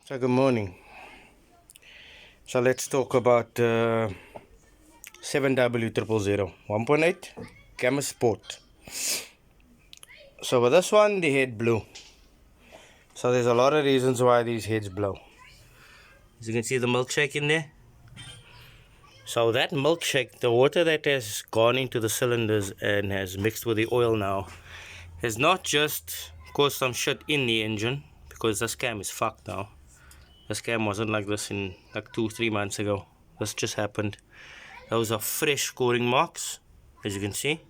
So good morning. So let's talk about 7W000 1.8 Gamma Sport. So with this one, the head blew. So there's a lot of reasons why these heads blow. As you can see the milkshake in there. So that milkshake, the water that has gone into the cylinders and has mixed with the oil now, has not just caused some shit in the engine, because this cam is fucked now. This cam wasn't like this in like 2-3 months ago. This just happened. Those are fresh scoring marks, as you can see.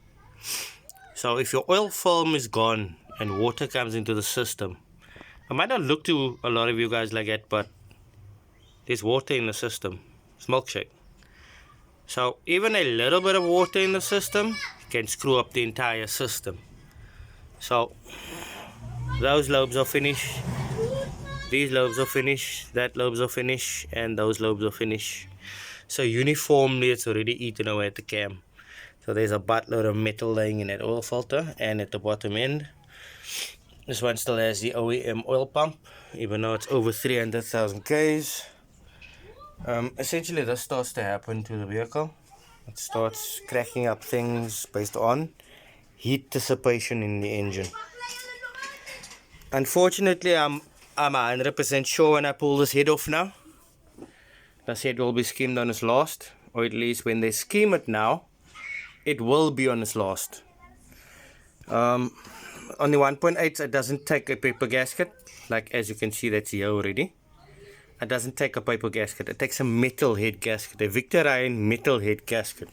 So if your oil film is gone and water comes into the system, I might not look to a lot of you guys like that, but there's water in the system. It's milkshake. So even a little bit of water in the system can screw up the entire system. So those lobes are finished, these lobes are finished, that lobes are finished, and those lobes are finished. So uniformly it's already eaten away at the cam. So there's a buttload of metal laying in that oil filter, and at the bottom end, this one still has the OEM oil pump, even though it's over 300,000 Ks. Essentially this starts to happen to the vehicle. It starts cracking up things based on heat dissipation in the engine. Unfortunately, I'm 100% sure when I pull this head off now, this head will be skimmed on its last, or at least when they skim it now, it will be on its last. On the 1.8, it doesn't take a paper gasket, like as you can see that's here already. It doesn't take a paper gasket, it takes a metal head gasket, a Victorine metal head gasket.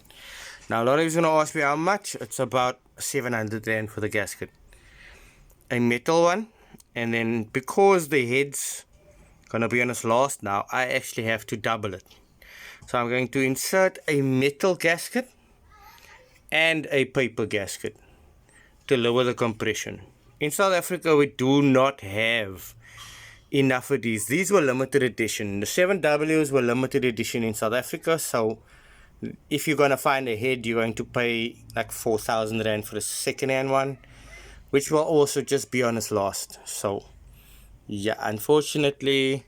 Now a lot of you are going to ask me how much. It's about 700 Rand for the gasket. A metal one, and then because the head's going to be on its last now, I actually have to double it. So I'm going to insert a metal gasket and a paper gasket to lower the compression. In South Africa we do not have enough of these. These were limited edition. The 7Ws were limited edition in South Africa, so if you're going to find a head, you're going to pay like 4,000 Rand for a second-hand one, which will also just be on its last. So yeah, unfortunately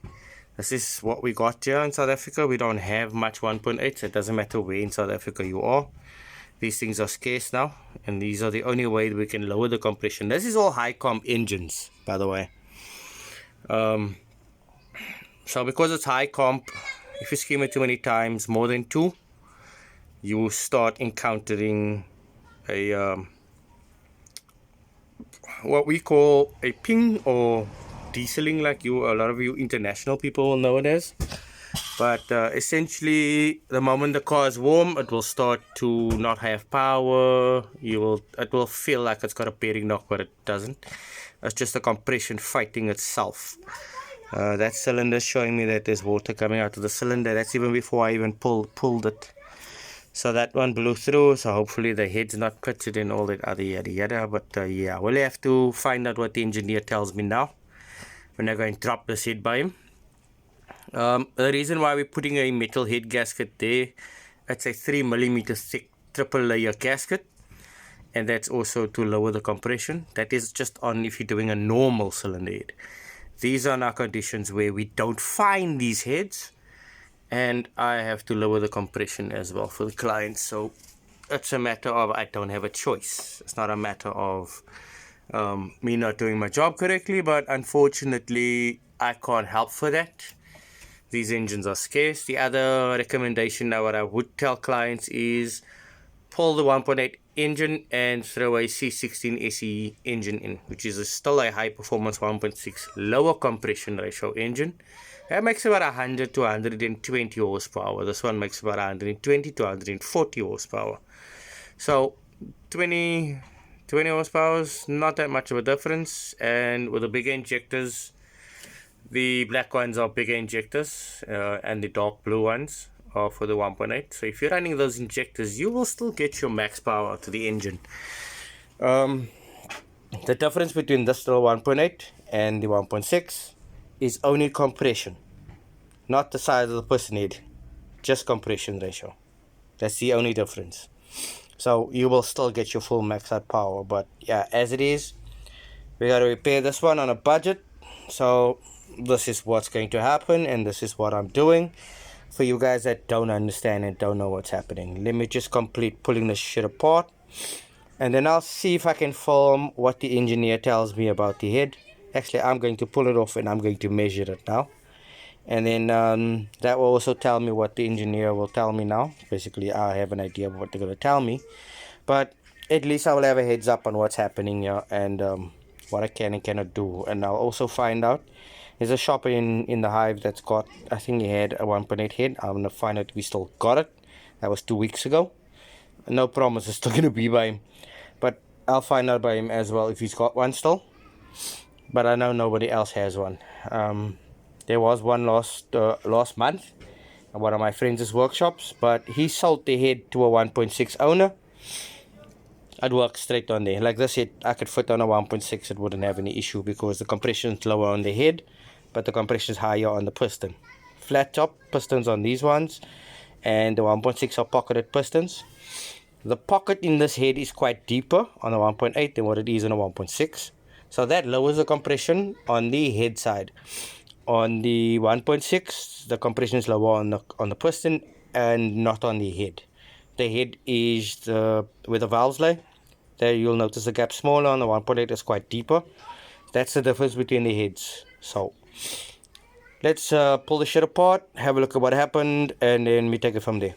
this is what we got here in South Africa. We don't have much 1.8s. It doesn't matter where in South Africa you are. These things are scarce now, and these are the only way we can lower the compression. This is all high comp engines, by the way. So because it's high comp, if you skim it too many times, more than 2, you start encountering a what we call a ping or dieseling, like a lot of you international people will know it as. But essentially, the moment the car is warm, it will start to not have power. It will feel like it's got a bearing knock, but it doesn't. It's just the compression fighting itself. That cylinder is showing me that there's water coming out of the cylinder. That's even before I even pulled it. So that one blew through. So hopefully the head's not pitted and all that other yada yada. But yeah, we'll have to find out what the engineer tells me now. We're not going to drop this head by him. The reason why we're putting a metal head gasket there, it's a 3mm thick triple layer gasket, and that's also to lower the compression. That is just on if you're doing a normal cylinder head. These are now conditions where we don't find these heads, and I have to lower the compression as well for the client. So it's a matter of I don't have a choice. It's not a matter of me not doing my job correctly, but unfortunately I can't help for that. These engines are scarce. The other recommendation now, what I would tell clients is pull the 1.8 engine and throw a C16 SE engine in, which is still a high performance 1.6 lower compression ratio engine. That makes about 100 to 120 horsepower. This one makes about 120 to 140 horsepower. So 20 horsepower is not that much of a difference. And with the bigger injectors, the black ones are bigger injectors, and the dark blue ones are for the 1.8. So if you're running those injectors, you will still get your max power to the engine. The difference between this little 1.8 and the 1.6 is only compression, not the size of the piston head, just compression ratio. That's the only difference. So you will still get your full max out power. But yeah, as it is, we got to repair this one on a budget. So this is what's going to happen and this is what I'm doing. For you guys that don't understand and don't know what's happening, let me just complete pulling this shit apart, and then I'll see if I can film what the engineer tells me about the head. Actually, I'm going to pull it off and I'm going to measure it now, and then that will also tell me what the engineer will tell me now. Basically, I have an idea of what they're going to tell me, but at least I will have a heads up on what's happening here, and what I can and cannot do. And I'll also find out, there's a shop in the Hive that's got, I think he had a 1.8 head. I'm gonna find out if we still got it. That was 2 weeks ago. No promise it's still gonna be by him, but I'll find out by him as well if he's got one still. But I know nobody else has one. There was one last month at one of my friends' workshops, but he sold the head to a 1.6 owner. I'd work straight on there. Like this head, I could fit on a 1.6. It wouldn't have any issue because the compression is lower on the head, but the compression is higher on the piston. Flat top pistons on these ones, and the 1.6 are pocketed pistons. The pocket in this head is quite deeper on a 1.8 than what it is on a 1.6. So that lowers the compression on the head side. On the 1.6, the compression is lower on the piston and not on the head. The head is where the valves lay. There you'll notice the gap smaller. On the 1.8 is quite deeper. That's the difference between the heads. So let's pull the shit apart, have a look at what happened, and then we take it from there.